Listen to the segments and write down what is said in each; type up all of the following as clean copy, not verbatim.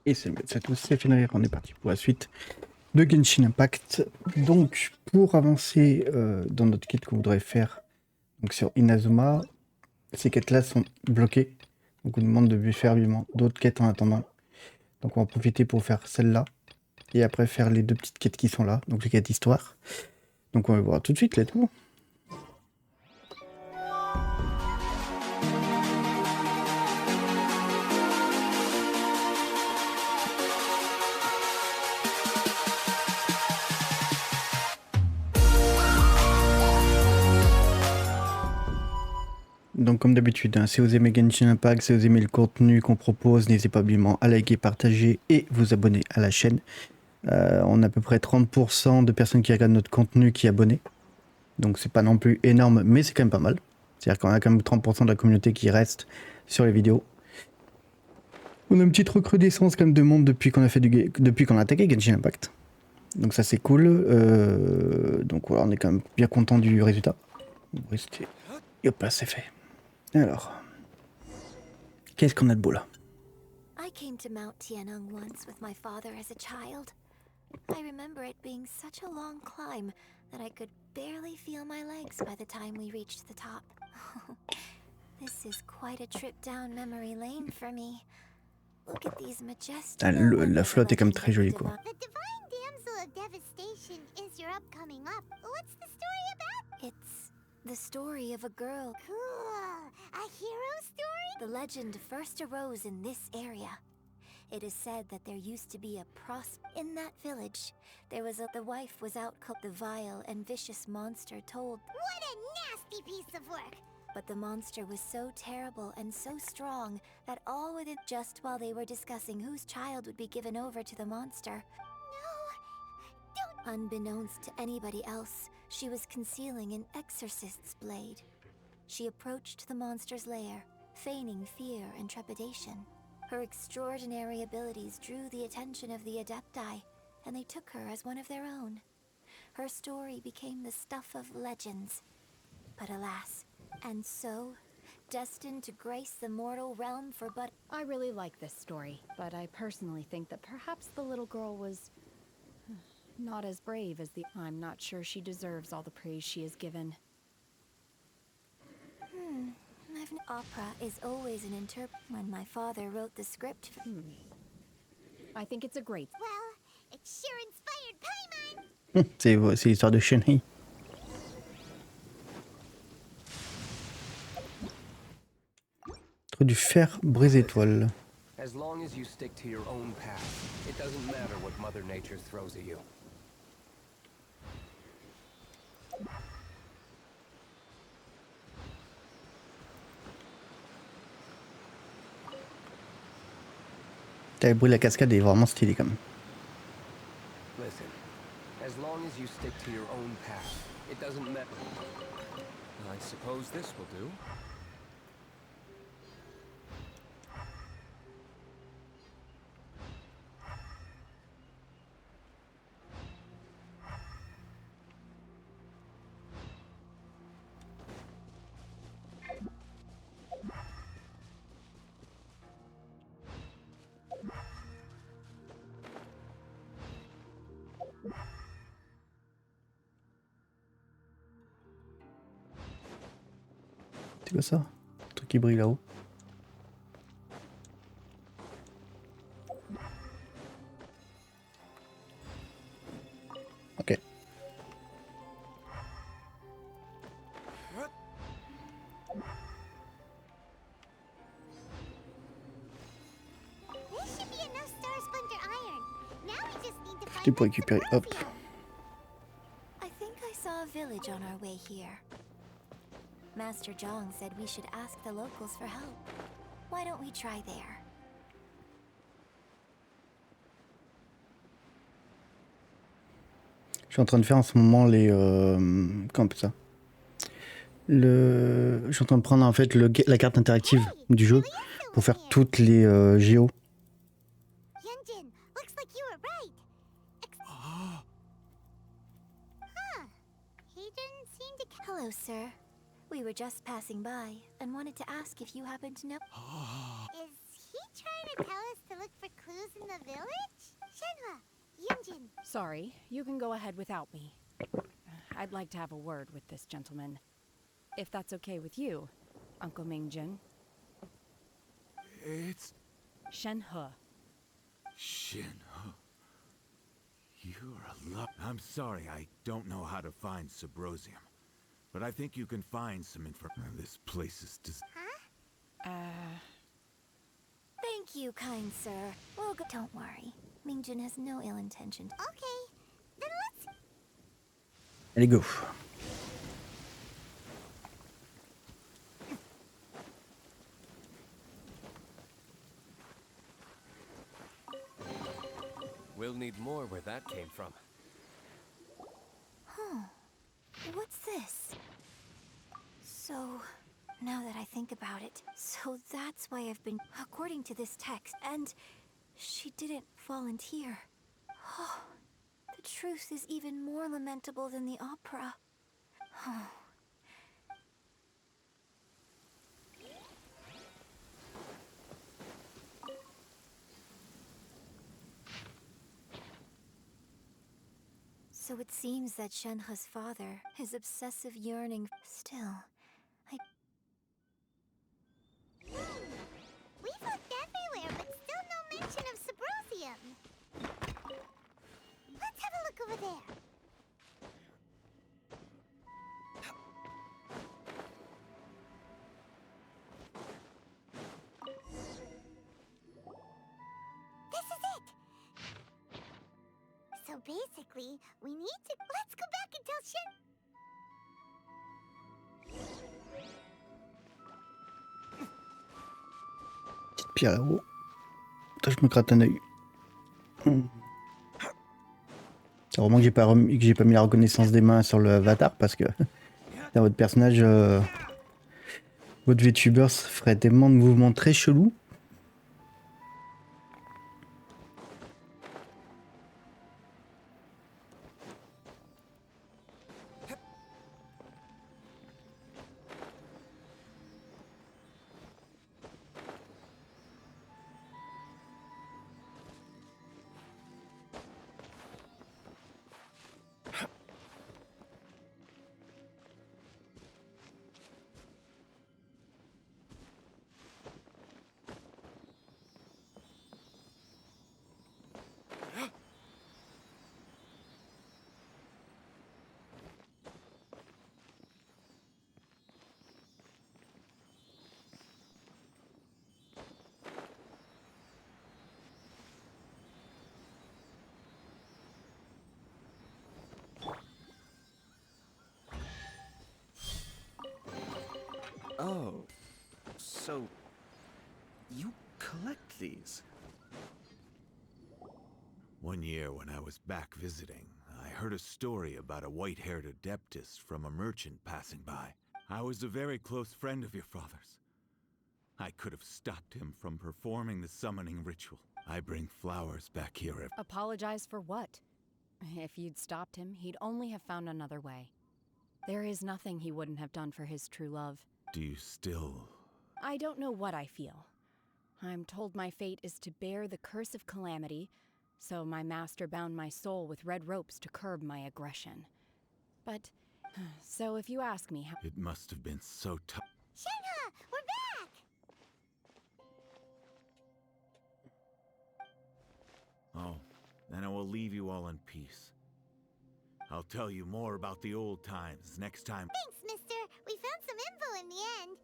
Et c'est tout, c'est fini, on est parti pour la suite de Genshin Impact. Donc, pour avancer dans notre quête qu'on voudrait faire donc sur Inazuma, ces quêtes-là sont bloquées. Donc, on nous demande de faire vivement d'autres quêtes en attendant. Donc, on va en profiter pour faire celle-là. Et après, faire les deux petites quêtes qui sont là. Donc, les quêtes d'histoire. Donc, on va voir tout de suite, let's go. Donc comme d'habitude, hein, si vous aimez Genshin Impact, si vous aimez le contenu qu'on propose, n'hésitez pas évidemment à liker, partager et vous abonner à la chaîne. On a à peu près 30% de personnes qui regardent notre contenu qui sont abonnées. Donc c'est pas non plus énorme, mais c'est quand même pas mal. C'est-à-dire qu'on a quand même 30% de la communauté qui reste sur les vidéos. On a une petite recrudescence quand même de monde depuis qu'on a attaqué Genshin Impact. Donc ça c'est cool. Donc voilà, on est quand même bien content du résultat. On va rester. Hop là, c'est fait. Alors, qu'est-ce qu'on a de beau là? I came to Mount Tianeng once with my father as a child. I remember it being such a long climb that I could barely feel my legs by the time we reached the top. This is quite a trip down memory lane for me. Look at these majestic. Ah, la flotte est quand même très jolie quoi. The Divine Damsel of Devastation is your upcoming up. What's the story about? It's the story of a girl. Cool. A hero story? The legend first arose in this area. It is said that there used to be a in that village. There was the wife was out the vile and vicious monster told. What a nasty piece of work. But the monster was so terrible and so strong that all with it just while they were discussing whose child would be given over to the monster. No, don't. Unbeknownst to anybody else, she was concealing an exorcist's blade. She approached the monster's lair, feigning fear and trepidation. Her extraordinary abilities drew the attention of the Adepti, and they took her as one of their own. Her story became the stuff of legends. But alas, and so, destined to grace the mortal realm for but... I really like this story, but I personally think that perhaps the little girl was not as brave as the... I'm not sure she deserves all the praise she is given. Opera is always an When my father wrote the script... I think it's a great... Well, it sure inspired Paimon. C'est l'histoire de Shenhei. Du fer brise-étoile. As long as you stick to your own path, it doesn't matter what Mother Nature throws at you. Le bruit de la cascade est vraiment stylé quand même. Listen, as long as you stick to your own path, it doesn't matter. I suppose this will do. C'est quoi ça? Un truc qui brille là-haut. Ok. This should be enough Star Splinter iron. Now we just need to C'était find pour récupérer, hop. I think I saw a village on our way here. Master Zhang said we should ask the locals for help. Why don't we try there? Je suis en train de faire en ce moment les... comment on appelle ça? Je suis en train de prendre en fait la carte interactive du jeu pour faire toutes les géos. Yunjin, looks like you were right. Huh. He didn't seem to... Hello, sir. We were just passing by and wanted to ask if you happen to know... Is he trying to tell us to look for clues in the village? Shenhua, Yunjin. Sorry, you can go ahead without me. I'd like to have a word with this gentleman. If that's okay with you, Uncle Mingjin. It's Shenhe. Shin. You're a lot. I'm sorry, I don't know how to find Subrosium, but I think you can find some information. This place is just. Thank you, kind sir. We'll go. Don't worry. Mingjin has no ill intention. Okay, then let's... Allez, go. We'll need more where that came from. What's this? So, now that I think about it, so that's why I've been, according to this text, and she didn't volunteer. Oh, the truth is even more lamentable than the opera. Oh. So it seems that Shenhe's father, his obsessive yearning, still, We've looked everywhere, but still no mention of Subrosium. Let's have a look over there. This is it! So basically, we need to... Let's go back and tell Shen... Petite pierre là-haut. Attends, je me gratte un œil. C'est vraiment que j'ai pas mis la reconnaissance des mains sur le avatar parce que dans votre personnage, votre VTuber ferait tellement de mouvements très chelous. Oh, so you collect these? One year when I was back visiting, I heard a story about a white-haired adeptus from a merchant passing by. I was a very close friend of your father's. I could have stopped him from performing the summoning ritual. I bring flowers back here every... Apologize for what? If you'd stopped him, he'd only have found another way. There is nothing he wouldn't have done for his true love. Do you still... I don't know what I feel. I'm told my fate is to bear the curse of calamity, so my master bound my soul with red ropes to curb my aggression. But, so if you ask me how... It must have been so tough. Shenhe, we're back! Oh, then I will leave you all in peace. I'll tell you more about the old times next time. Thanks, mister. We found some info in the end.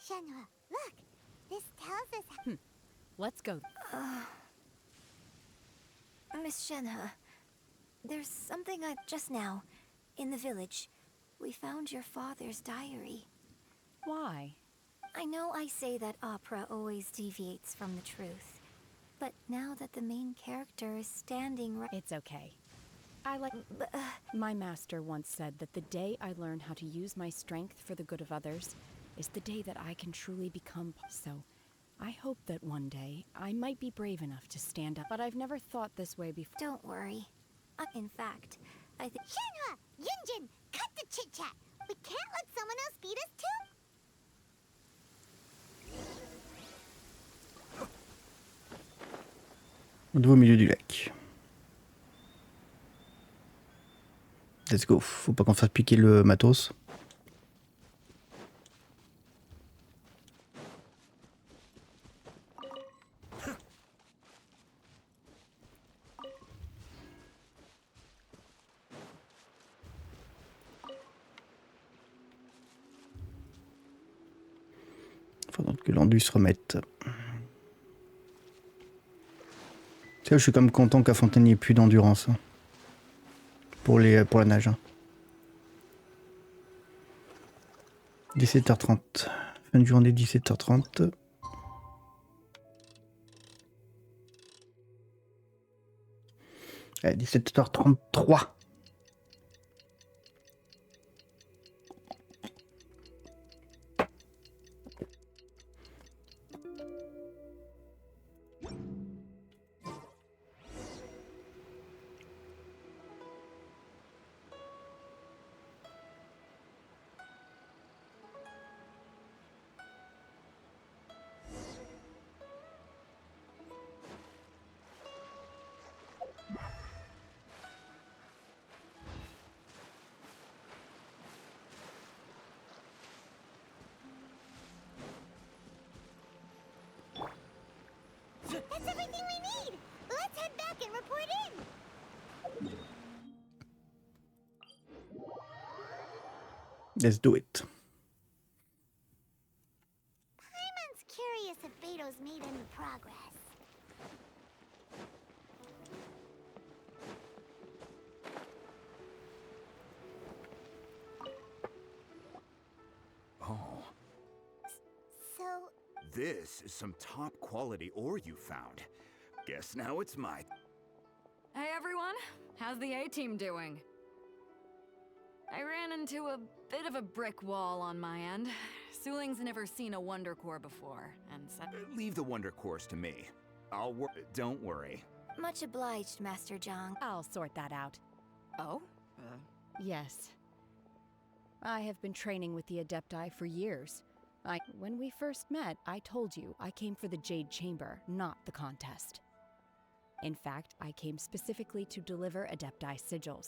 Shenhe, look. This tells us... Let's go. Miss Shenhe, there's something just now, in the village. We found your father's diary. Why? I know I say that opera always deviates from the truth, but now that the main character is standing right... It's okay. I like... My master once said that the day I learn how to use my strength for the good of others is the day that I can truly become... So, I hope that one day I might be brave enough to stand up, but I've never thought this way before. Don't worry. In fact, I think... Shenhe! Yunjin! Cut the chit-chat! We can't let someone else beat us too! On doit au milieu du lac. Let's go. Faut pas qu'on fasse piquer le matos. Faudra que l'enduit se remette. Je suis quand même content qu'à Fontaine il n'y ait plus d'endurance. Hein. Pour la nage. Hein. 17h30. Fin de journée 17h30. Allez, 17h33. That's everything we need! Let's head back and report in! Let's do it. Paimon's curious if Beto's made any progress. Oh, So, this is some top quality ore you found. Guess now it's my... Hey everyone, how's the A-team doing? I ran into a bit of a brick wall on my end. Suling's never seen a Wonder Core before, and so... Leave the wonder course to me. I'll work. Don't worry. Much obliged, Master Zhang. I'll sort that out. Oh? Yes. I have been training with the Adepti for years. When we first met, I told you I came for the Jade Chamber, not the contest. In fact, I came specifically to deliver Adepti sigils.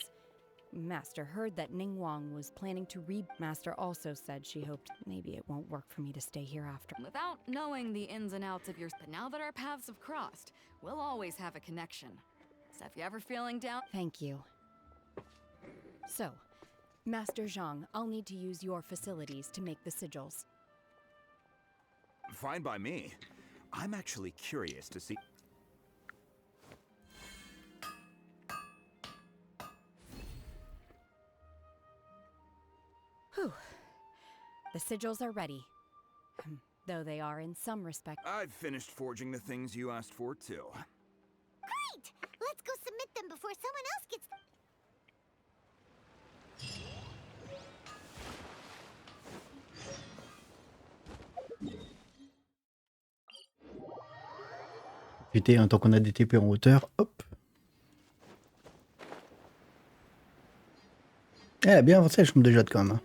Master heard that Ningguang was planning to Master also said she hoped maybe it won't work for me to stay here after. Without knowing the ins and outs of your... But now that our paths have crossed, we'll always have a connection. So if you're ever feeling down... Thank you. So, Master Zhang, I'll need to use your facilities to make the sigils. Fine by me. I'm actually curious to see... Whew. The sigils are ready. Though they are in some respect... I've finished forging the things you asked for, too. great! Let's go submit them before someone else gets... Éviter, hein, tant qu'on a des TP en hauteur, hop. Elle a bien avancé la chambre de Jade quand même. Hein.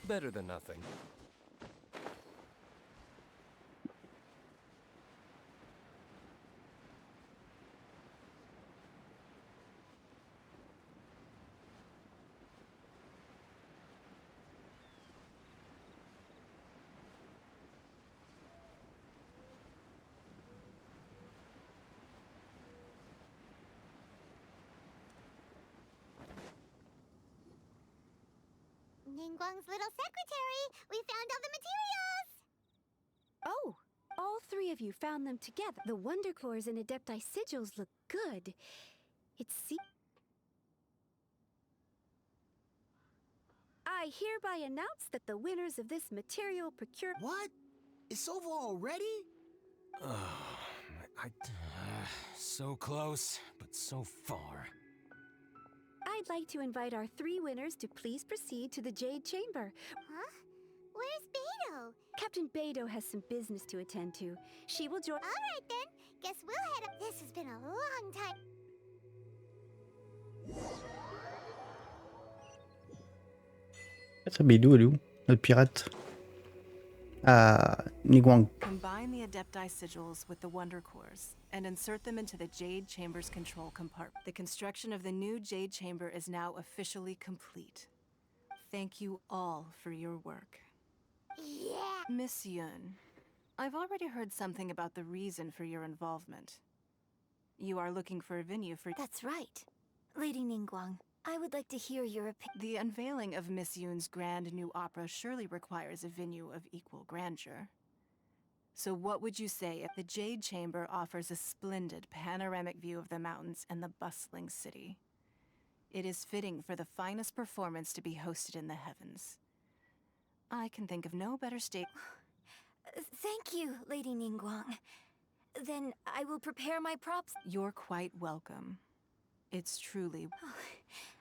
Better than nothing. Ningguang's little secretary! We found all the materials! Oh, all three of you found them together. The Wonder Cores and Adepti sigils look good. I hereby announce that the winners of this material procurement... What? It's over already? So close, but so far. I'd like to invite our 3 winners to please proceed to the Jade Chamber. Huh? Where's Beto? Captain Beto has some business to attend to. She will join... Alright then, guess we'll head up. This has been a long time. Ça Bédou, elle est où? Notre pirate. Ah, Niguang. Combine the Adepti sigils with the Wonder Cores and insert them into the Jade Chamber's control compartment. The construction of the new Jade Chamber is now officially complete. Thank you all for your work. Yeah! Miss Yun, I've already heard something about the reason for your involvement. You are looking for a venue for... That's right. Lady Ningguang, I would like to hear your opinion. The unveiling of Miss Yun's grand new opera surely requires a venue of equal grandeur. So what would you say if the Jade Chamber offers a splendid panoramic view of the mountains and the bustling city? It is fitting for the finest performance to be hosted in the heavens. I can think of no better state... Thank you, Lady Ningguang. Then I will prepare my props. You're quite welcome. It's truly...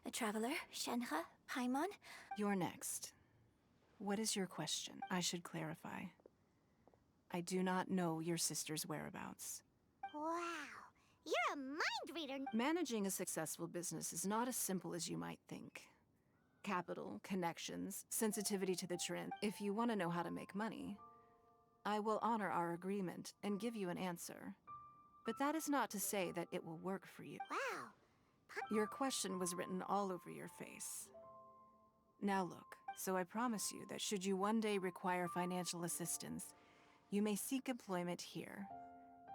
A traveler, Shenhe, Paimon. You're next. What is your question? I should clarify. I do not know your sister's whereabouts. Wow, you're a mind reader. Managing a successful business is not as simple as you might think. Capital, connections, sensitivity to the trend. If you want to know how to make money, I will honor our agreement and give you an answer. But that is not to say that it will work for you. Wow. Your question was written all over your face. Now look, so I promise you that should you one day require financial assistance, you may seek employment here.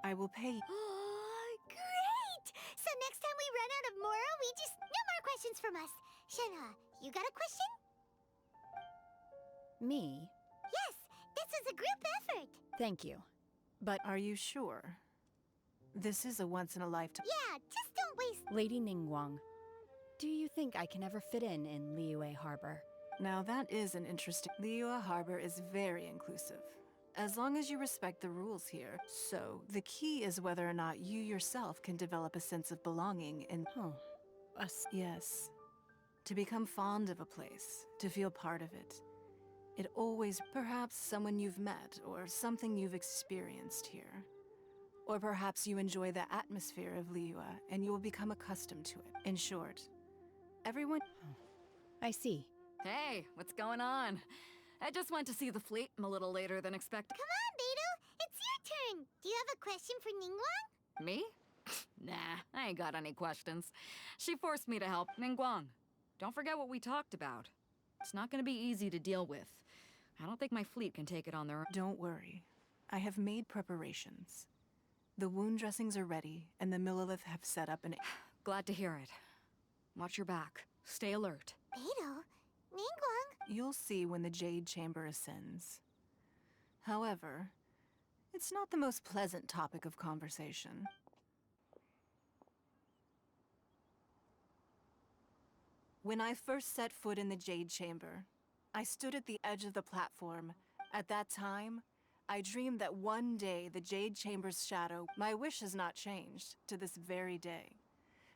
I will pay you. Oh, great! So next time we run out of Mora, we just... No more questions from us. Shenhe, you got a question? Me? Yes, this is a group effort. Thank you. But Are you sure? This is a once-in-a-lifetime... Yeah, just don't waste... Lady Ningguang, do you think I can ever fit in Liyue Harbor? Now that is an interesting... Liyue Harbor is very inclusive, as long as you respect the rules here. So, the key is whether or not you yourself can develop a sense of belonging in... Oh, Yes. To become fond of a place, to feel part of it. It always... Perhaps someone you've met, or something you've experienced here. Or perhaps you enjoy the atmosphere of Liyue, and you will become accustomed to it. In short, everyone... I see. Hey, what's going on? I just went to see the fleet. I'm a little later than expected. Come on, Beto, it's your turn. Do you have a question for Ningguang? Me? Nah, I ain't got any questions. She forced me to help. Ningguang, don't forget what we talked about. It's not gonna be easy to deal with. I don't think my fleet can take it on their own. Don't worry. I have made preparations. The wound dressings are ready, and the Millilith have set up an... Glad to hear it. Watch your back. Stay alert. Beto, Ningguang. You'll see when the Jade Chamber ascends. However, it's not the most pleasant topic of conversation. When I first set foot in the Jade Chamber, I stood at the edge of the platform. At that time, I dreamed that one day the Jade Chamber's shadow... My wish has not changed to this very day.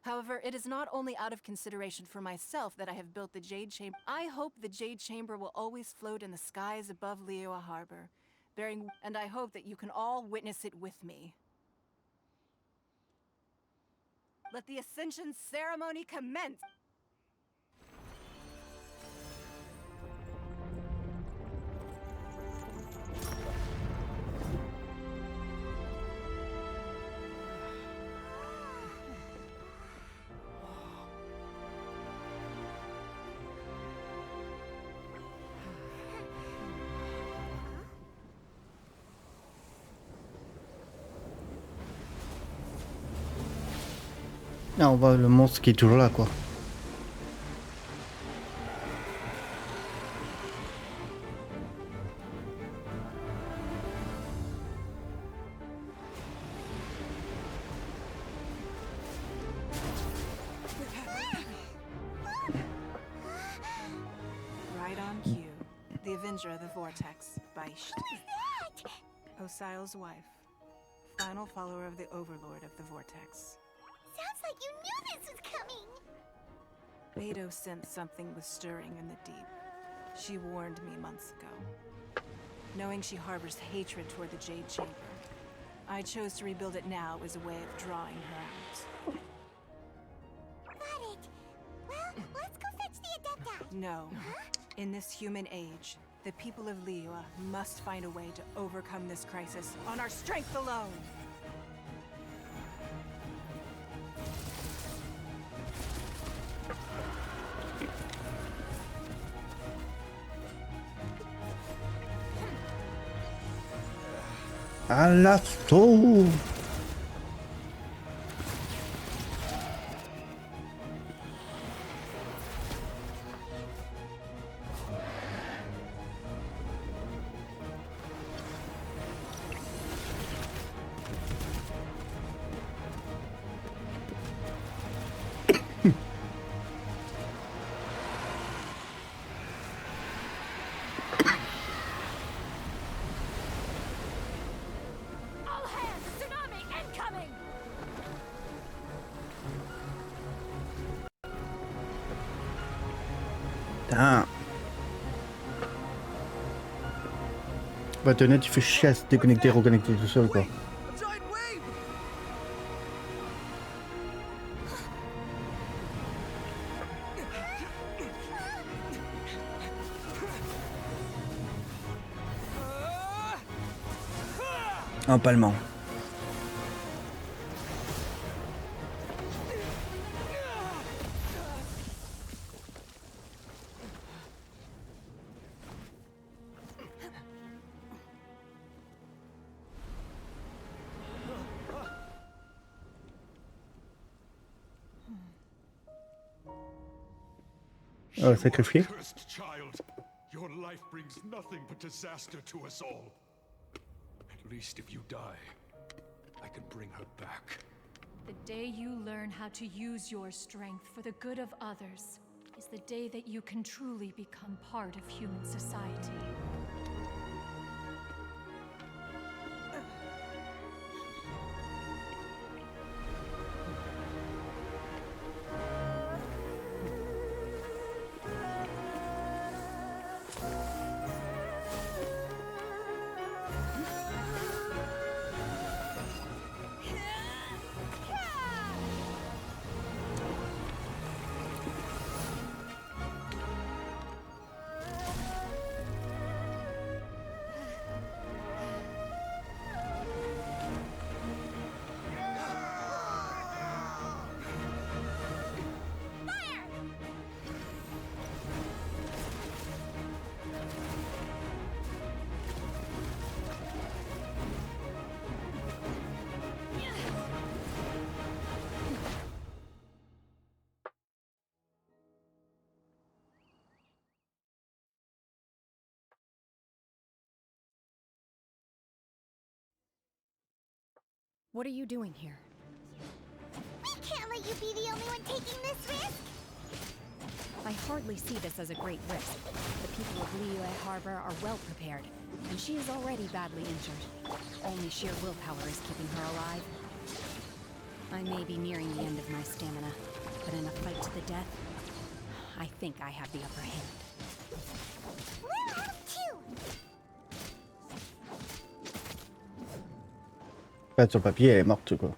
However, it is not only out of consideration for myself that I have built the Jade Chamber. I hope the Jade Chamber will always float in the skies above Liyue Harbor, bearing... And I hope that you can all witness it with me. Let the Ascension ceremony commence! Là, on voit le monstre qui est toujours là, quoi. Right on Cassandra the Vortex by Osial's wife, final follower of the Overlord of the Vortex. Sounds like you knew this was coming! Beto sensed something was stirring in the deep. She warned me months ago. Knowing she harbors hatred toward the Jade Chamber, I chose to rebuild it now as a way of drawing her out. Got it. Well, let's go fetch the Adepta. No. In this human age, the people of Liyue must find a way to overcome this crisis on our strength alone. À l'assaut! Putain. Bah t'es honnête, tu fais chier à se déconnecter, reconnecter tout seul quoi. Empalement. Oh, sacrifié. Cursed child, your life brings nothing but disaster to us all. At least if you die, I can bring her back. The day you learn how to use your strength for the good of others is the day that you can truly become part of human society. What are you doing here? We can't let you be the only one taking this risk! I hardly see this as a great risk. The people of Liyue Harbor are well prepared, and she is already badly injured. Only sheer willpower is keeping her alive. I may be nearing the end of my stamina, but in a fight to the death, I think I have the upper hand. We're out too! Bah, sur papier, elle est morte quoi.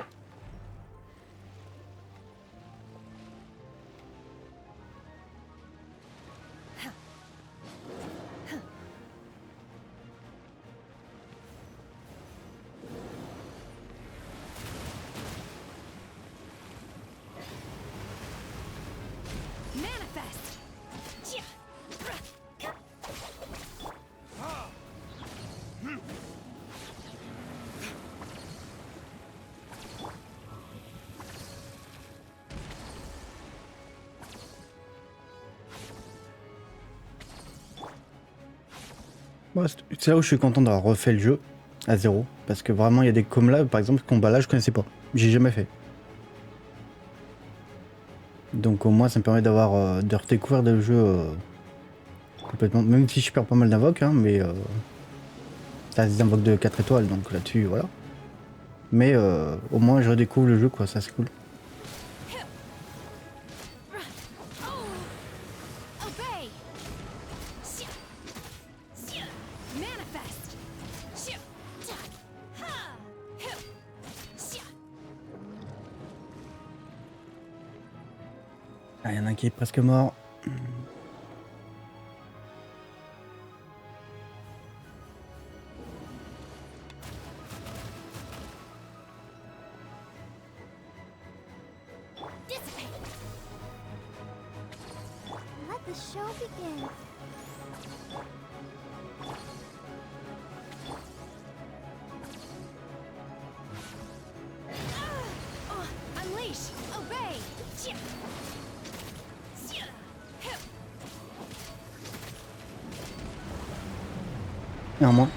C'est là où je suis content d'avoir refait le jeu à zéro, parce que vraiment il y a des combats là, par exemple ce combat là je connaissais pas, j'ai jamais fait. Donc au moins ça me permet d'avoir de redécouvrir le jeu Complètement. Même si je perds pas mal d'invoques, hein, mais ça reste des invoques de 4 étoiles, donc là-dessus, voilà. Mais au moins je redécouvre le jeu, quoi, ça c'est cool. Ah, il y en a un qui est presque mort. Let the show begin. Unleash! Obey! Néanmoins.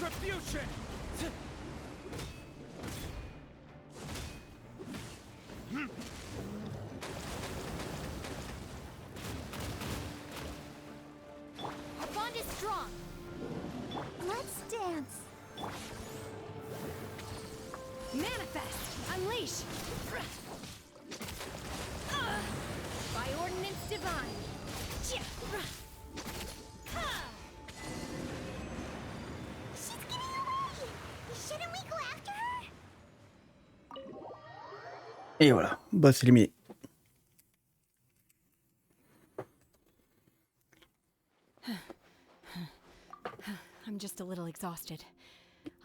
Retribution! Our bond is strong. Let's dance. Manifest! Unleash! By ordinance divine! She's getting away. Shouldn't we go after her? Et voilà, boss éliminé. I'm just a little exhausted.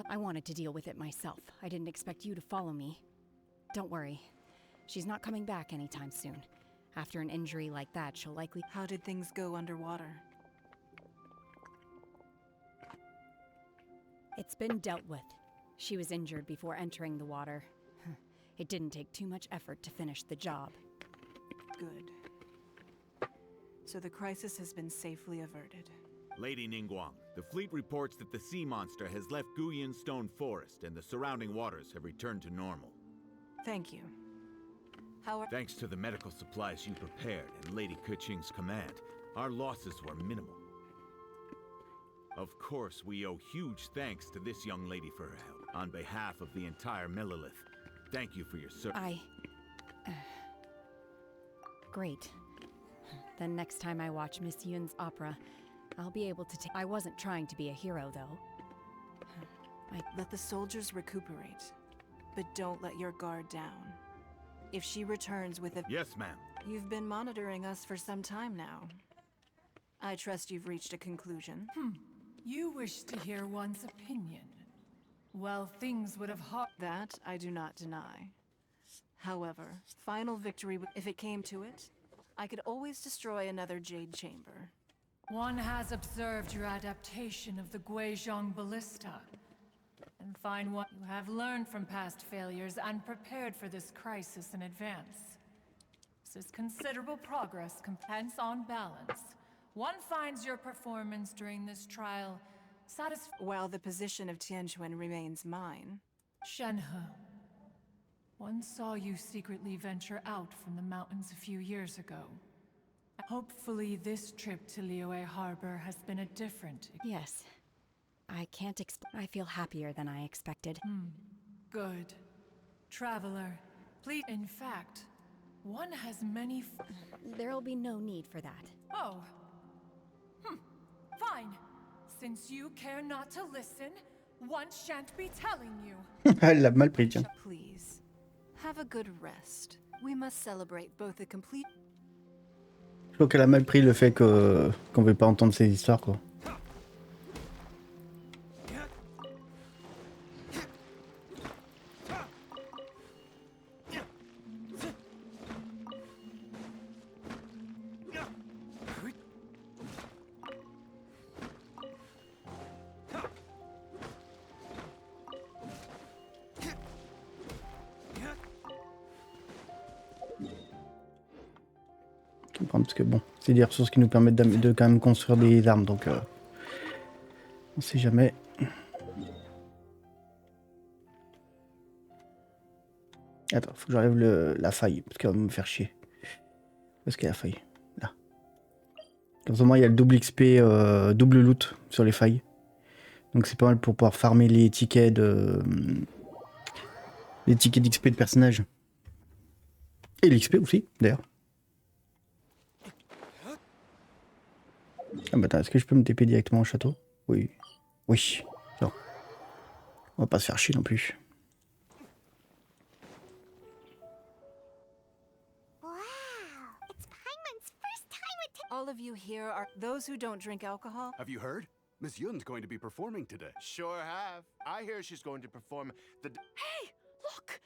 I wanted to deal with it myself. I didn't expect you to follow me. Don't worry. She's not coming back anytime soon. After an injury like that, she'll likely... How did things go underwater? It's been dealt with. She was injured before entering the water. It didn't take too much effort to finish the job. Good. So the crisis has been safely averted. Lady Ningguang, the fleet reports that the sea monster has left Guyan Stone Forest and the surrounding waters have returned to normal. Thank you. However, thanks to the medical supplies you prepared and Lady Keqing's command, our losses were minimal. Of course, we owe huge thanks to this young lady for her help. On behalf of the entire Millelith, thank you for your service. Great. Then next time I watch Miss Yun's opera, I'll be able to take... I wasn't trying to be a hero, though. Let the soldiers recuperate, but don't let your guard down. If she returns with a... Yes, ma'am. You've been monitoring us for some time now. I trust you've reached a conclusion. You wish to hear one's opinion. Well, things would have... That I do not deny. However, final victory, if it came to it, I could always destroy another Jade Chamber. One has observed your adaptation of the Guizhong Ballista, and find what you have learned from past failures and prepared for this crisis in advance. This is considerable progress, hence on balance. One finds your performance during this trial while the position of Tianquan remains mine. Shenhe, one saw you secretly venture out from the mountains a few years ago. Hopefully this trip to Liyue Harbor has been a different... Yes. I can't I feel happier than I expected. Good. Traveler, please... In fact, one has many... There'll be no need for that. Oh. Fine. Since you care not to listen, one shan't be telling you. Elle l'a mal pris, tiens. Please, have a good rest. We must celebrate both the complete... Je crois qu'elle a mal pris le fait qu'on ne veut pas entendre ces histoires, quoi. Parce que bon, c'est des ressources qui nous permettent de quand même construire des armes, donc on sait jamais. Attends, faut que j'enlève la faille, parce qu'elle va me faire chier. Où est-ce qu'il y a la faille? Là. Comme ça, moi, il y a le double XP, double loot sur les failles. Donc c'est pas mal pour pouvoir farmer les tickets les tickets d'XP de personnages. Et l'XP aussi, d'ailleurs. Ah bah attends, est-ce que je peux me TP directement au château? Oui. Oui. Non. On va pas se faire chier non plus. All of you here are those who don't drink alcohol? Have you heard? Miss Yun's going to be performing today. Sure have. I hear she's going to perform the... Hey, look!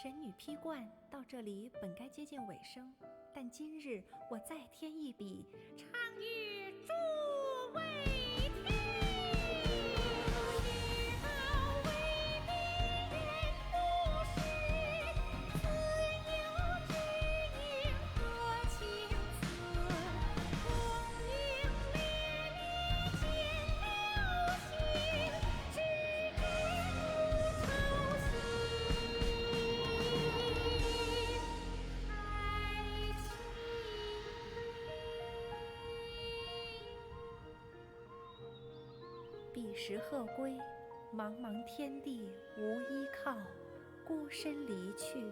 神女披冠到这里本该接近尾声，但今日我再添一笔，唱与诸位听。彼时鹤归，茫茫天地无依靠，孤身离去。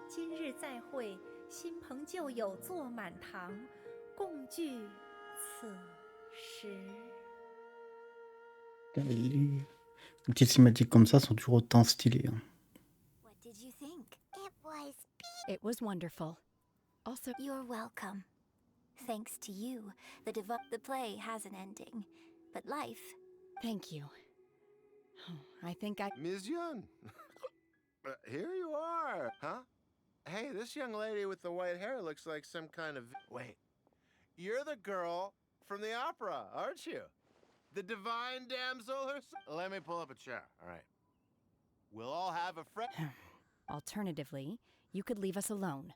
今日再会，新朋旧友坐满堂，共聚此时。 Les petites cinématiques comme ça sont toujours autant stylées. Hein. What did you think? It was wonderful. Also, You're welcome. Thanks to you, the play has an ending, but life... Thank you. I think I... Ms. Yun! Here you are, huh? Hey, this young lady with the white hair looks like some kind of... Wait, you're the girl from the opera, aren't you? The divine damsel herself? Let me pull up a chair, all right. We'll all have a friend... Alternatively, you could leave us alone.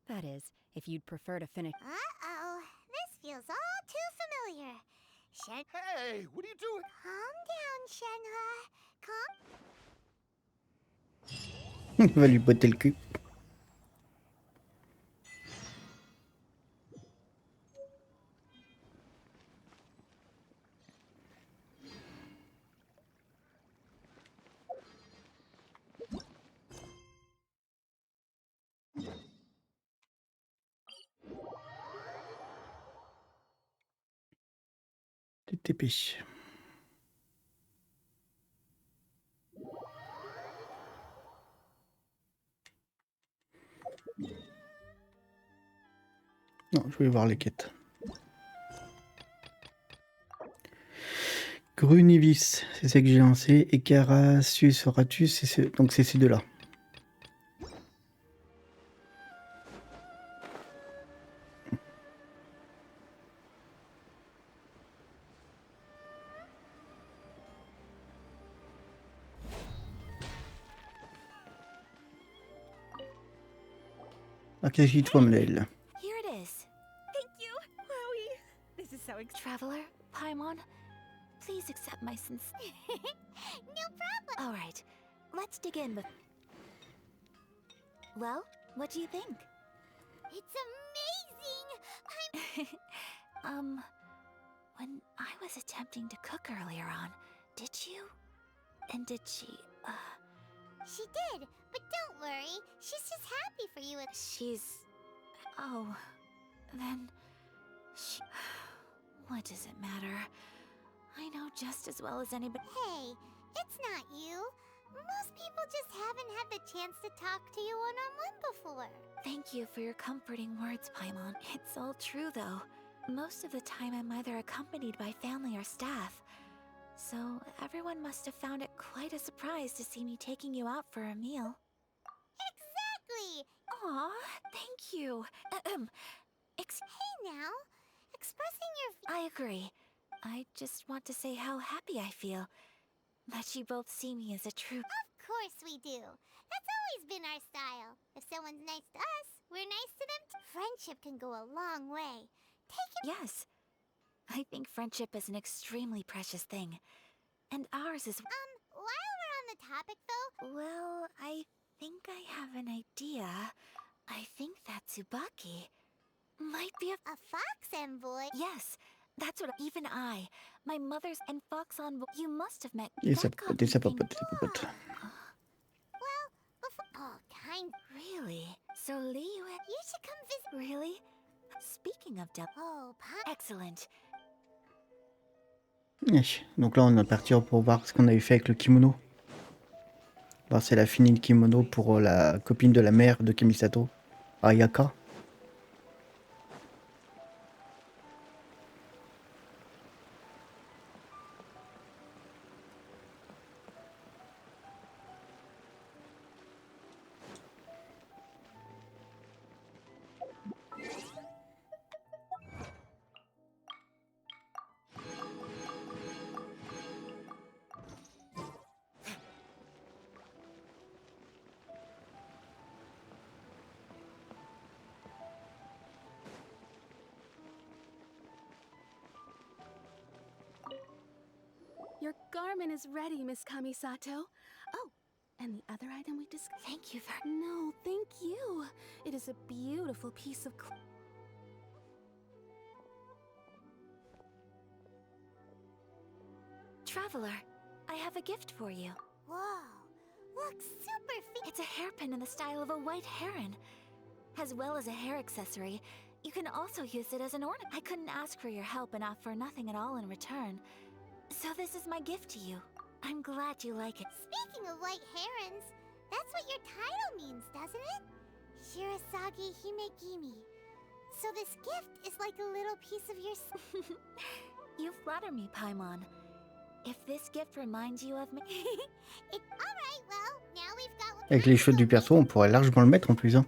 That is, if you'd prefer to finish... Uh-oh, this feels all too familiar. Hey, what are you doing? Calm down, Shenhe. Calm. Il va lui botter le cul. TTP. Non, je voulais voir les quêtes. Grunivis, c'est ça que j'ai lancé. Et Carasus Horatus, donc c'est ces deux-là. Akashit Wamlel. Here it is. Thank you, Chloe. This is so Traveler, Paimon, please accept my No problem. All right, let's dig in. Well, what do you think? It's amazing. When I was attempting to cook earlier on, did you? And did she, She did, but don't worry. She's just happy for you. Oh, then what does it matter? I know just as well as anybody. Hey, it's not you. Most people just haven't had the chance to talk to you one-on-one before. Thank you for your comforting words, Paimon. It's all true, though. Most of the time I'm either accompanied by family or staff. So everyone must have found it quite a surprise to see me taking you out for a meal. Exactly. Aw, thank you. Hey now, expressing your... I agree. I just want to say how happy I feel that you both see me as a true... Of course we do. That's always been our style. If someone's nice to us, we're nice to them too. Friendship can go a long way. Yes. I think friendship is an extremely precious thing. And ours is... While we're on the topic though... Well, I think I have an idea. I think that Tsubaki might be a fox envoy. Yes, that's what even my mother's and fox envoy. You must have met. Et ça popote, et ça popote, ça popote. Well, before... Oh, kind... Really? So Lee, you should come visit... Really? Speaking of Oh, excellent. Donc là, on va partir pour voir ce qu'on avait fait avec le kimono. Voir si elle a fini le kimono pour la copine de la mère de Kimisato, Ayaka. Your garment is ready, Miss Kamisato. Oh, and the other item we discussed. Thank you for... No, thank you. It is a beautiful piece of Traveler, I have a gift for you. Whoa, looks super It's a hairpin in the style of a white heron. As well as a hair accessory, you can also use it as an ornament. I couldn't ask for your help and offer nothing at all in return. So this is my gift to you. I'm glad you like it. Speaking of white herons, that's what your title means, doesn't it? Shirasagi Himegimi. So this gift is like a little piece of your... You flatter me, Paimon. If this gift reminds you of me... Alright, well, now we've got... Avec les cheveux du perso, on pourrait largement le mettre en plus. Hein.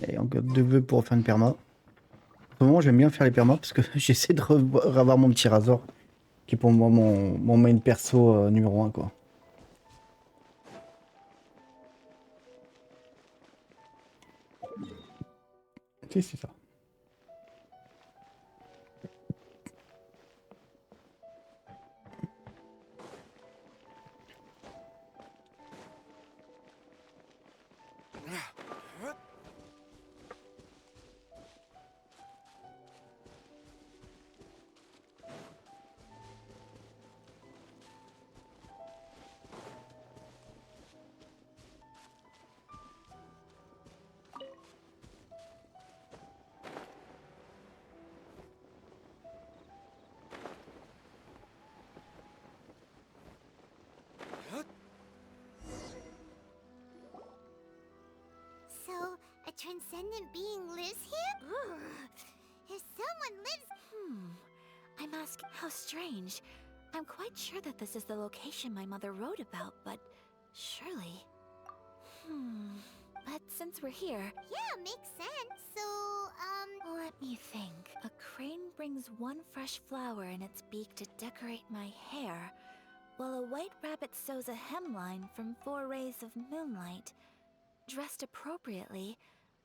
Et encore 2 vœux pour faire une perma. Au moment, j'aime bien faire les permas parce que j'essaie de revoir mon petit Razor, qui est pour moi mon main perso numéro 1, quoi. Si, c'est ça. transcendent being lives here? Ugh. If someone lives... I'm asking. How strange. I'm quite sure that this is the location my mother wrote about, but surely. But since we're here. Yeah, makes sense. So, Let me think. A crane brings one fresh flower in its beak to decorate my hair, while a white rabbit sews a hemline from 4 rays of moonlight. Dressed appropriately,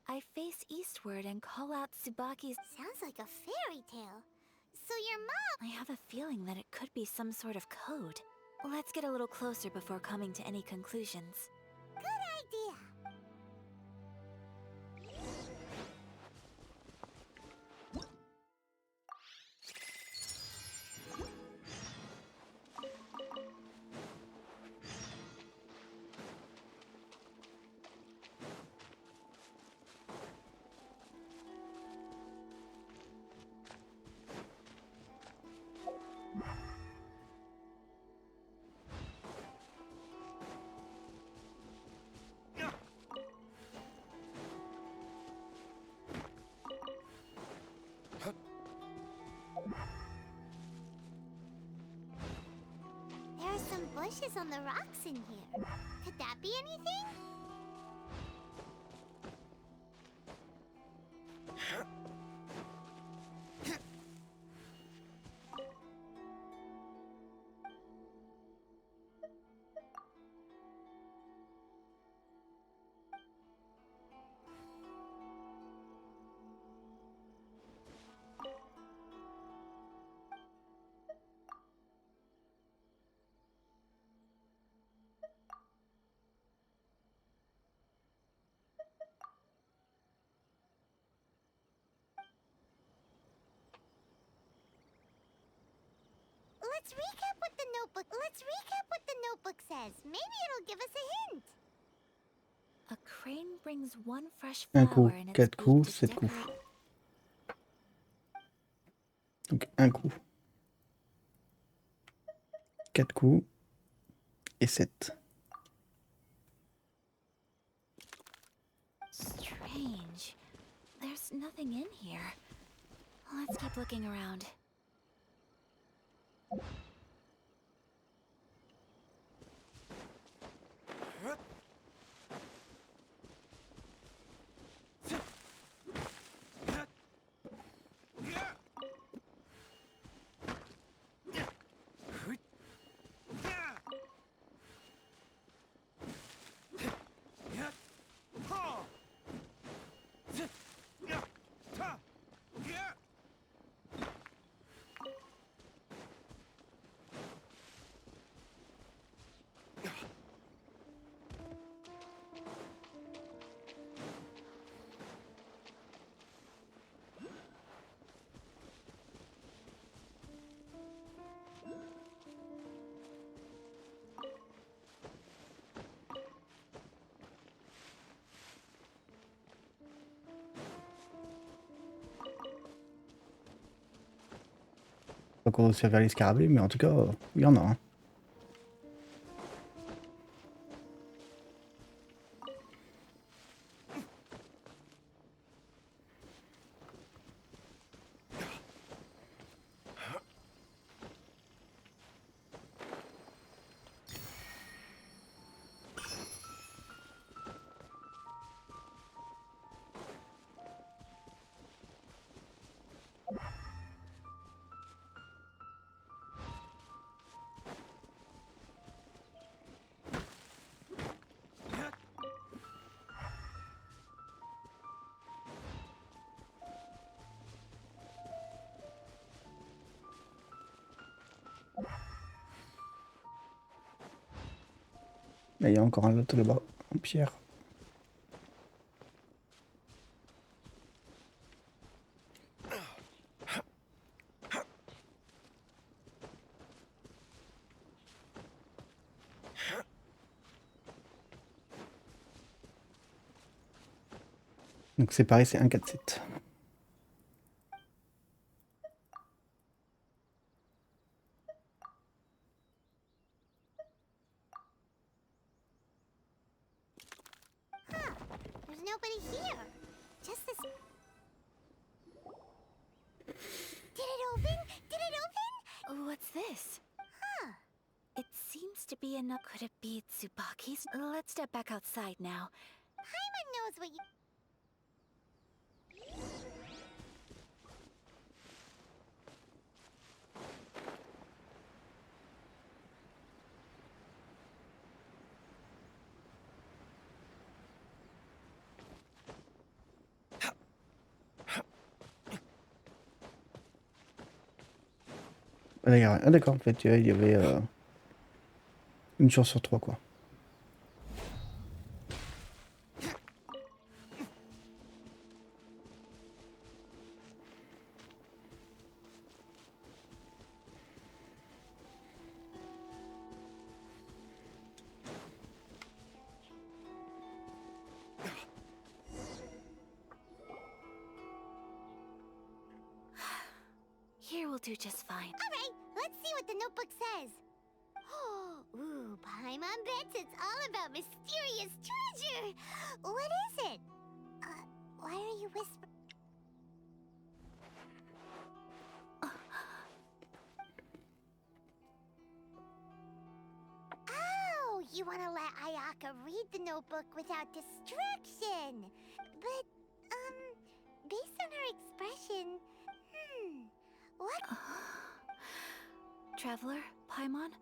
I face eastward and call out Tsubaki's. Sounds like a fairy tale. So your mom... I have a feeling that it could be some sort of code. Let's get a little closer before coming to any conclusions. Good idea. There are some bushes on the rocks in here. Could that be anything? Let's recap what the notebook says. Maybe it'll give us a hint. A crane brings one fresh Un flower coup, in its 4 beak coups, to 7 coups. decorate. Donc un coup, 4 coups et 7. Strange. There's nothing in here. Let's keep looking around. Pas qu'on se vers les scarabées, mais en tout cas, il y en a. Hein. Là, il y a encore un autre là-bas, en pierre. Donc c'est pareil, c'est 1, 4, 7. There's nobody here. just this. Did it open? Did it open? What's this? Huh. It seems to be enough. Could it be Tsubaki's? Let's step back outside now. Paimon knows what you. Ah, d'accord, en fait, il y avait une chance sur 3, quoi. Here will do just fine. Alright, let's see what the notebook says. Ooh, Paimon bets it's all about mysterious treasure. What is it? Why are you whispering? Oh, you want to let Ayaka read the notebook without distraction. But, based on her expression, what? Traveler, Paimon,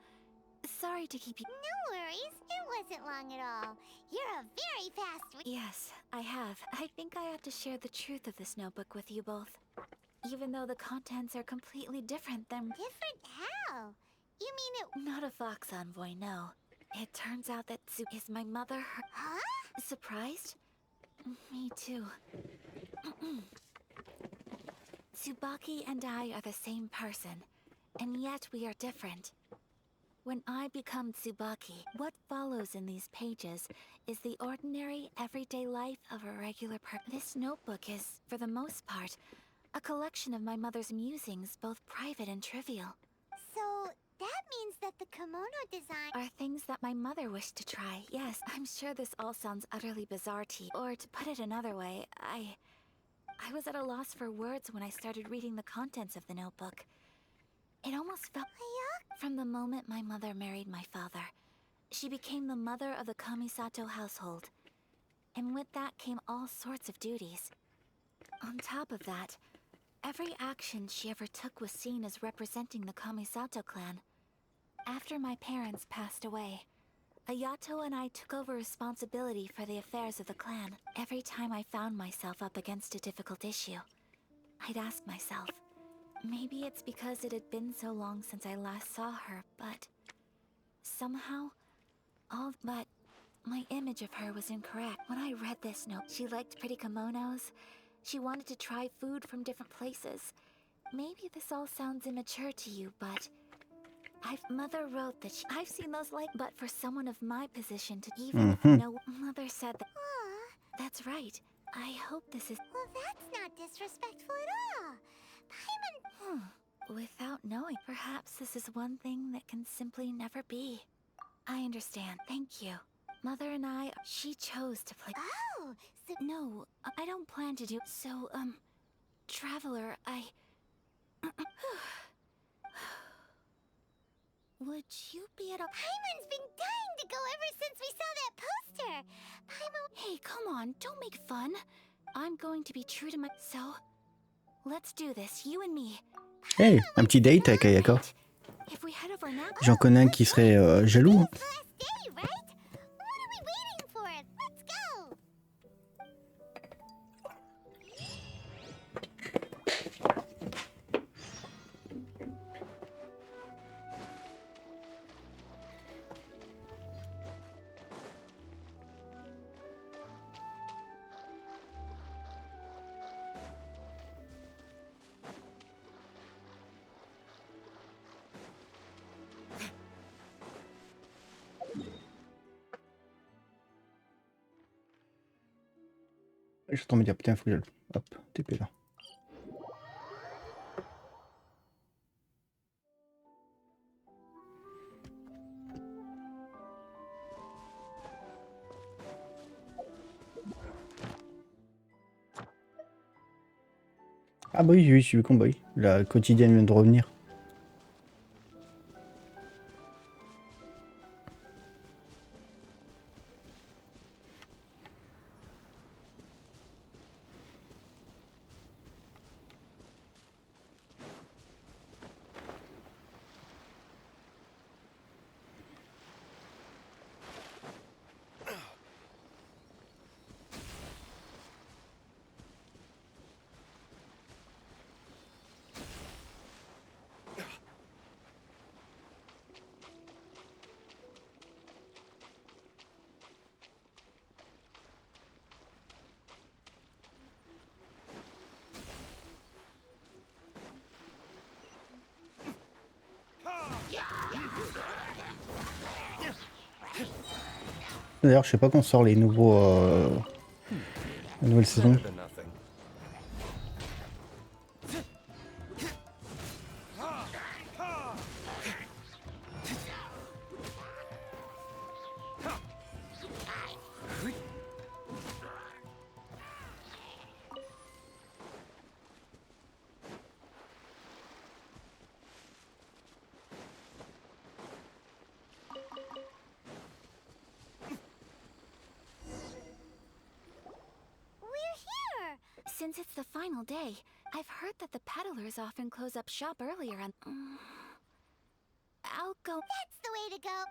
sorry to keep you. No worries, it wasn't long at all. You're a very fast. Yes, I have. I think I have to share the truth of this notebook with you both. Even though the contents are completely different than... Different how? You mean it... Not a Fox Envoy, no. It turns out that is my mother. Huh? Surprised? Me too. Tsubaki and I are the same person, and yet we are different. When I become Tsubaki, what follows in these pages is the ordinary, everyday life of a regular person. This notebook is, for the most part, a collection of my mother's musings, both private and trivial. So, that means that the kimono design... Are things that my mother wished to try. Yes, I'm sure this all sounds utterly bizarre to you. Or to put it another way, I was at a loss for words when I started reading the contents of the notebook. It almost felt... From the moment my mother married my father, she became the mother of the Kamisato household. And with that came all sorts of duties. On top of that, every action she ever took was seen as representing the Kamisato clan. After my parents passed away, Ayato and I took over responsibility for the affairs of the clan. Every time I found myself up against a difficult issue, I'd ask myself, maybe it's because it had been so long since I last saw her, but somehow, my image of her was incorrect. When I read this note, she liked pretty kimonos. She wanted to try food from different places. Maybe this all sounds immature to you, but Mother wrote that I've seen those but for someone of my position to even if you know, Mother said that. That's right. I hope this is. Well, that's not disrespectful at all. Paimon. Without knowing, perhaps this is one thing that can simply never be. I understand. Thank you. Mother and she chose to play. Oh, so... No, I don't plan to do. So, Traveler, would you be at a... Paimon's been dying to go ever since we saw that poster. Paimon... Hey, come on, don't make fun. I'm going to be true to my... So, let's do this, you and me. Hey, un petit date avec Ayaka. If we head over now... J'en connais un qui serait jaloux. Day, right? What are we waiting for? Let's go. Je suis en train de me dire, putain, faut que je... Hop, TP là. Ah bah oui, oui, je suis con, bah oui. La quotidienne vient de revenir. D'ailleurs, je sais pas quand sort les nouveaux... la nouvelle saison. Better than nothing. Since it's the final day, I've heard that the peddlers often close up shop earlier and... I'll go... That's the way to go.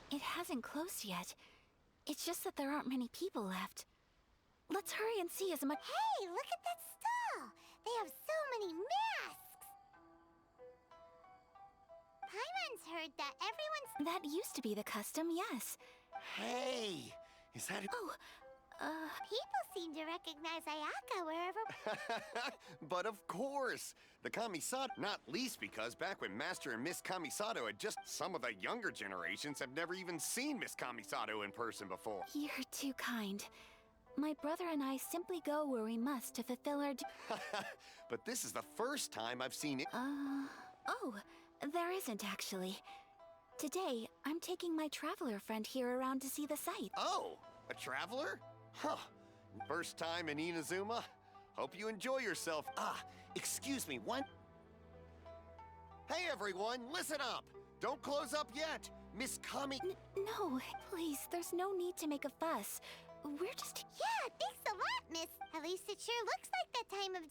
It hasn't closed yet. It's just that there aren't many people left. Let's hurry and see as much... Hey, look at that stall! They have so many masks! Paimon's heard that everyone's... That used to be the custom, yes. Hey, is that... Oh, People seem to recognize Ayaka wherever... But of course! The Kamisato, not least because back when Master and Miss Kamisato had just... Some of the younger generations have never even seen Miss Kamisato in person before. You're too kind. My brother and I simply go where we must to fulfill our... But this is the first time I've seen it... Oh, there isn't actually. Today, I'm taking my traveler friend here around to see the site. Oh, a traveler? Huh. First time in Inazuma? Hope you enjoy yourself. Ah, excuse me, what? Hey everyone, listen up! Don't close up yet! Miss Kami... No, please, there's no need to make a fuss. We're just... Yeah, thanks a lot, miss. At least it sure looks like that time of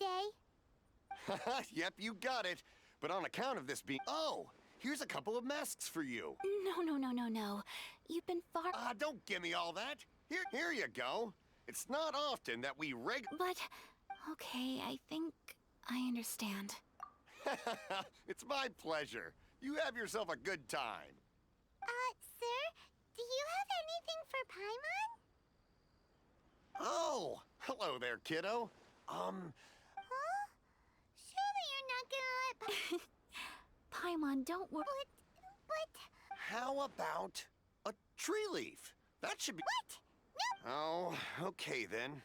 day. Yep, you got it. But on account of this being... Oh, here's a couple of masks for you. No. You've been far... Don't give me all that. Here you go. It's not often that we But... Okay, I think I understand. It's my pleasure. You have yourself a good time. Sir, do you have anything for Paimon? Oh, hello there, kiddo. Huh? Surely you're not gonna let Paimon, don't worry. But... How about a tree leaf? That should be... What? No! Oh, okay then.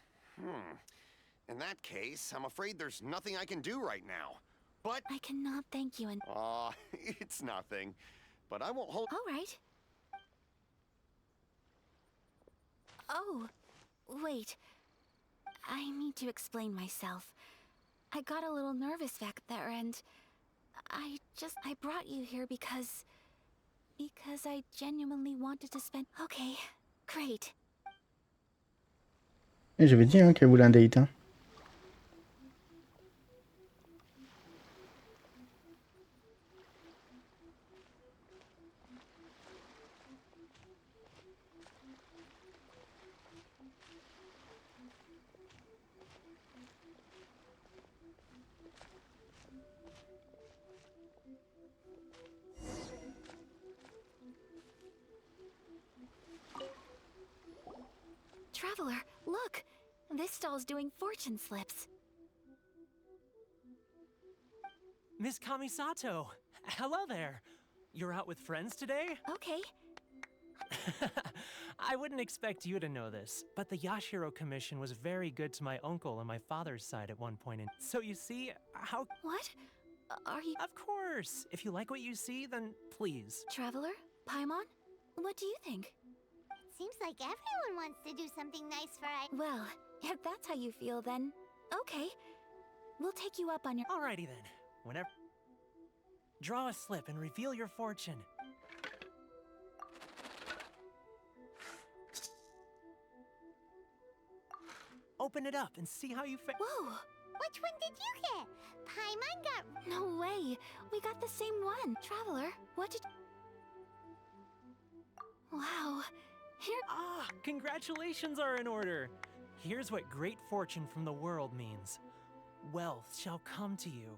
In that case, I'm afraid there's nothing I can do right now. But... I cannot thank you and... Aw, it's nothing. But I won't hold... All right. Oh, wait. I need to explain myself. I got a little nervous back there and... I brought you here because I genuinely wanted to spend... Okay, great. J'avais dit qu'elle voulait un date. Hein. Traveler, look! This stall's doing fortune slips. Miss Kamisato. Hello there. You're out with friends today? Okay. I wouldn't expect you to know this, but the Yashiro Commission was very good to my uncle on my father's side at one point. So you see, how... What? Are you... Of course! If you like what you see, then please. Traveler? Paimon? What do you think? It seems like everyone wants to do something nice for I... Well, if that's how you feel, then... Okay. We'll take you up on your... Alrighty then. Whenever... Draw a slip and reveal your fortune. Open it up and see how you fa- Whoa! Which one did you get? Paimon got... No way! We got the same one! Traveler, what did... Wow. Here... Ah! Congratulations are in order! Here's what great fortune from the world means. Wealth shall come to you.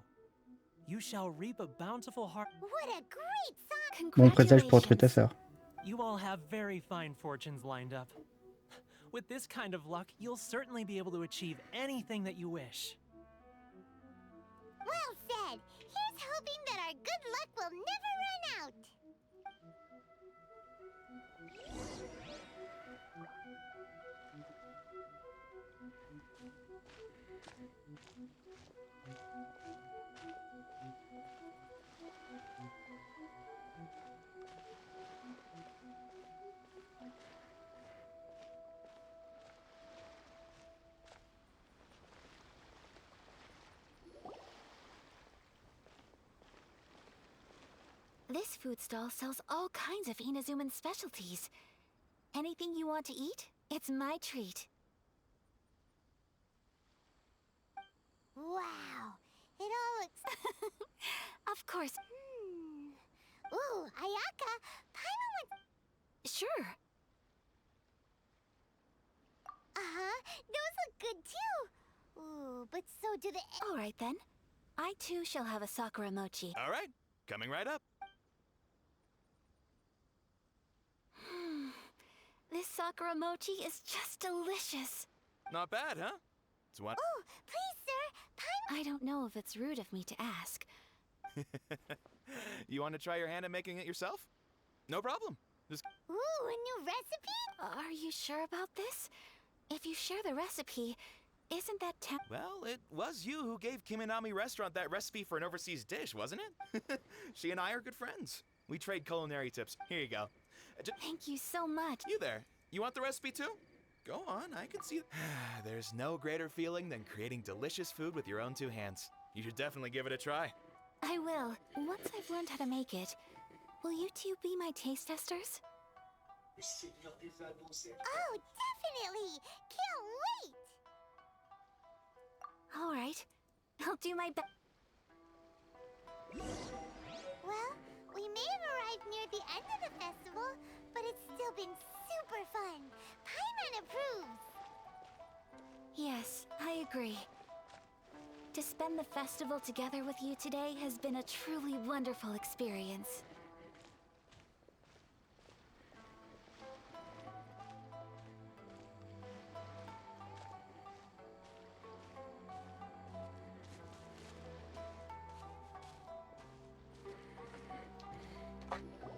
You shall reap a bountiful har- What a great song! Bon présage pour retrouver ta sœur. You all have very fine fortunes lined up. With this kind of luck, you'll certainly be able to achieve anything that you wish. Well said! Here's hoping that our good luck will never run out! This food stall sells all kinds of Inazuman specialties. Anything you want to eat, it's my treat. Wow! It all looks... Of course. Ooh, Ayaka! Paimon went... Sure. Uh-huh, those look good too! Ooh, but so do the... Alright then. I too shall have a Sakura mochi. Alright, coming right up. This Sakura mochi is just delicious. Not bad, huh? It's one. Oh, please, sir! I don't know if it's rude of me to ask. You want to try your hand at making it yourself? No problem. Just... Ooh, a new recipe? Are you sure about this? If you share the recipe, isn't that Well, it was you who gave Kiminami Restaurant that recipe for an overseas dish, wasn't it? She and I are good friends. We trade culinary tips. Here you go. Thank you so much. You there. You want the recipe too? Go on, I can see. There's no greater feeling than creating delicious food with your own two hands. You should definitely give it a try. I will. Once I've learned how to make it, will you two be my taste testers? Oh, definitely! Can't wait! Alright. I'll do my best. Well, we may have arrived near the end of the festival, but it's still been super fun. Paimon approves! Yes, I agree. To spend the festival together with you today has been a truly wonderful experience.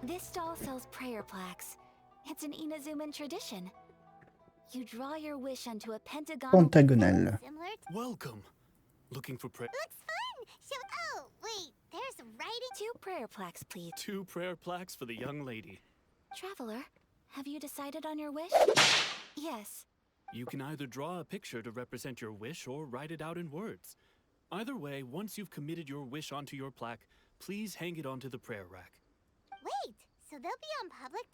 This stall sells prayer plaques. It's an Inazuman tradition. You draw your wish onto a Pentagonal. Welcome. Looking for prayer. Looks fun! Oh, wait, there's writing. 2 prayer plaques, please. 2 prayer plaques for the young lady. Traveler, have you decided on your wish? Yes. You can either draw a picture to represent your wish or write it out in words. Either way, once you've committed your wish onto your plaque, please hang it onto the prayer rack. Wait, so they'll be on public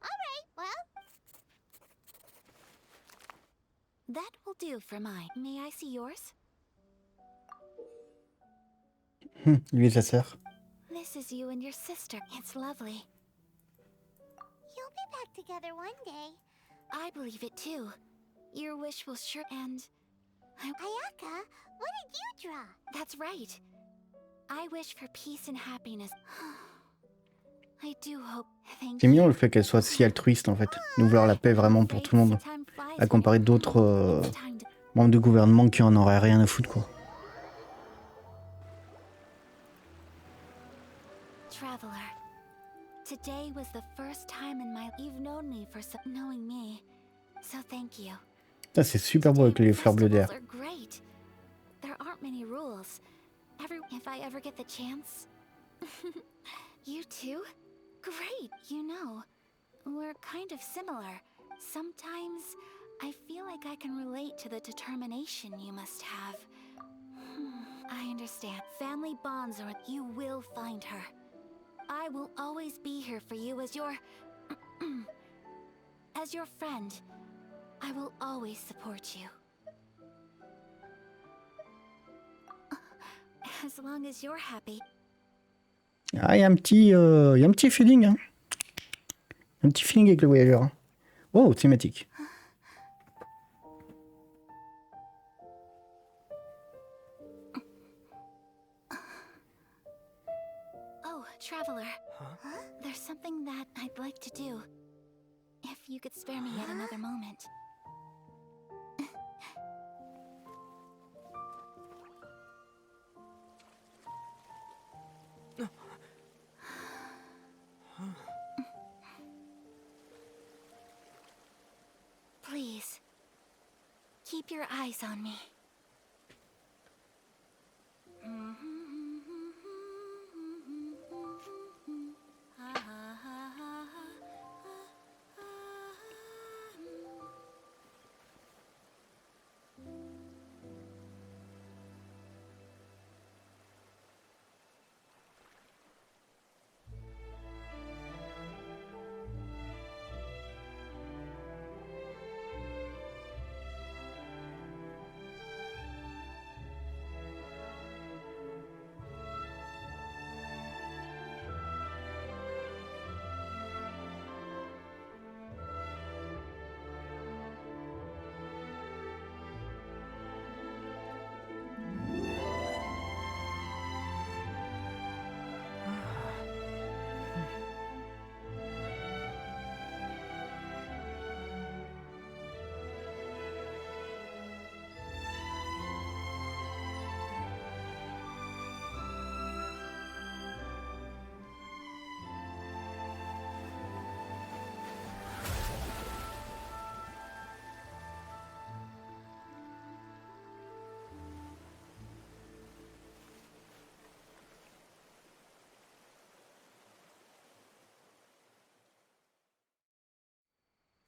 Alright, well... That will do for mine. May I see yours? Lui et sa sœur. This is you and your sister. It's lovely. You'll be back together one day. I believe it too. Your wish will sure end. Ayaka, what did you draw? That's right. I wish for peace and happiness. I do hope. Thank C'est mignon le fait qu'elle soit si altruiste en fait, de vouloir la paix vraiment pour tout le monde, à comparer d'autres membres du gouvernement qui en auraient rien à foutre quoi. Today was the first time in my you've known me for knowing me. So thank you. Ça c'est super beau avec les fleurs bleues d'air. Are great. There aren't many rules. If I ever get the chance. You too? Great, you know. We're kind of similar. Sometimes I feel like I can relate to the determination you must have. I understand. Family bonds are. You will find her. I will always be here for you as your as your friend. I will always support you. As long as you're happy. Ah, il y a un petit feeling, hein. Un petit feeling avec le voyageur. Hein. Wow, thématique. Oh, traveler. There's something that I'd like to do. If you could spare me yet another moment. Please, keep your eyes on me.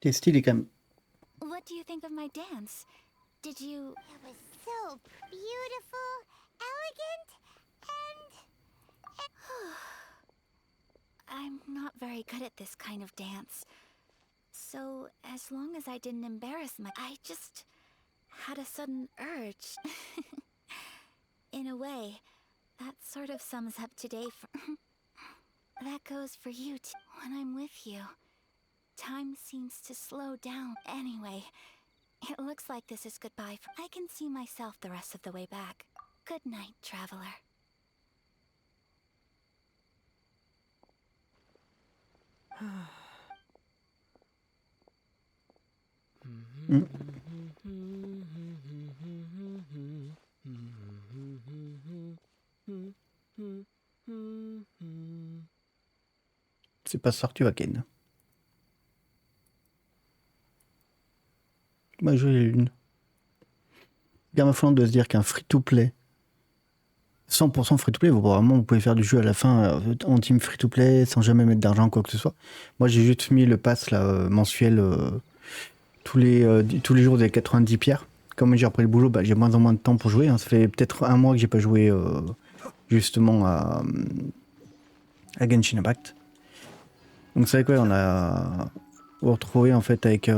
T'es stylé quand même. What do you think of my dance? Did you... It was so beautiful, elegant, and... I'm not very good at this kind of dance. So, as long as I didn't embarrass I just had a sudden urge. In a way, that sort of sums up today for... That goes for you too. When I'm with you, time seems to slow down. Anyway, it looks like this is goodbye. I can see myself the rest of the way back. Good night, traveler. C'est pas sorti à Ken. Moi, je l'ai une. Bien ma foi de se dire qu'un free-to-play, 100% free-to-play, vraiment, vous pouvez faire du jeu à la fin en team free-to-play sans jamais mettre d'argent quoi que ce soit. Moi, j'ai juste mis le pass là, mensuel tous les jours des 90 pierres. Comme j'ai repris le boulot, j'ai moins en moins de temps pour jouer. Hein. Ça fait peut-être un mois que j'ai pas joué justement à Genshin Impact. Donc c'est vrai qu'on a retrouvé en fait avec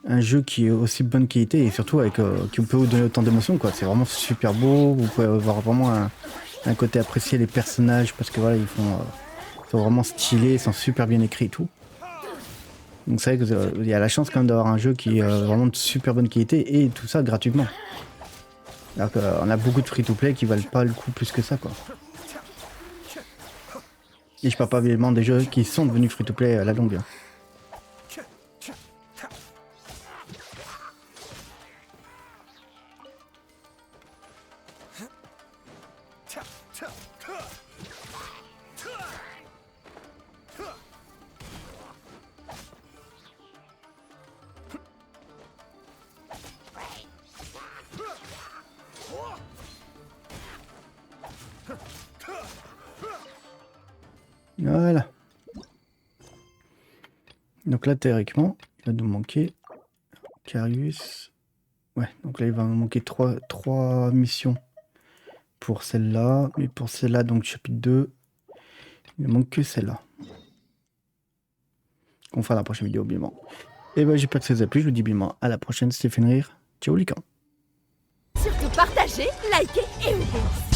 un jeu qui est aussi de bonne qualité et surtout avec qui peut vous donner autant d'émotions quoi. C'est vraiment super beau. Vous pouvez avoir vraiment un côté apprécier les personnages parce que voilà ils sont vraiment stylés, ils sont super bien écrits et tout. Donc c'est vrai qu'il y a la chance quand même d'avoir un jeu qui est vraiment de super bonne qualité et tout ça gratuitement. Alors qu'on a beaucoup de free-to-play qui valent pas le coup plus que ça quoi. Et je parle pas évidemment des jeux qui sont devenus free-to-play à la longue. Voilà. Donc là, théoriquement, il va nous manquer Carius. Ouais, donc là, il va nous manquer 3 missions pour celle-là. Mais pour celle-là, donc chapitre 2, il ne manque que celle-là. On fera la prochaine vidéo, obligatoirement. Et ben, j'espère que ça vous a plu. Je vous dis bien à la prochaine. C'était Fenrir. Ciao les camps. Surtout partagez, likez et oubliez.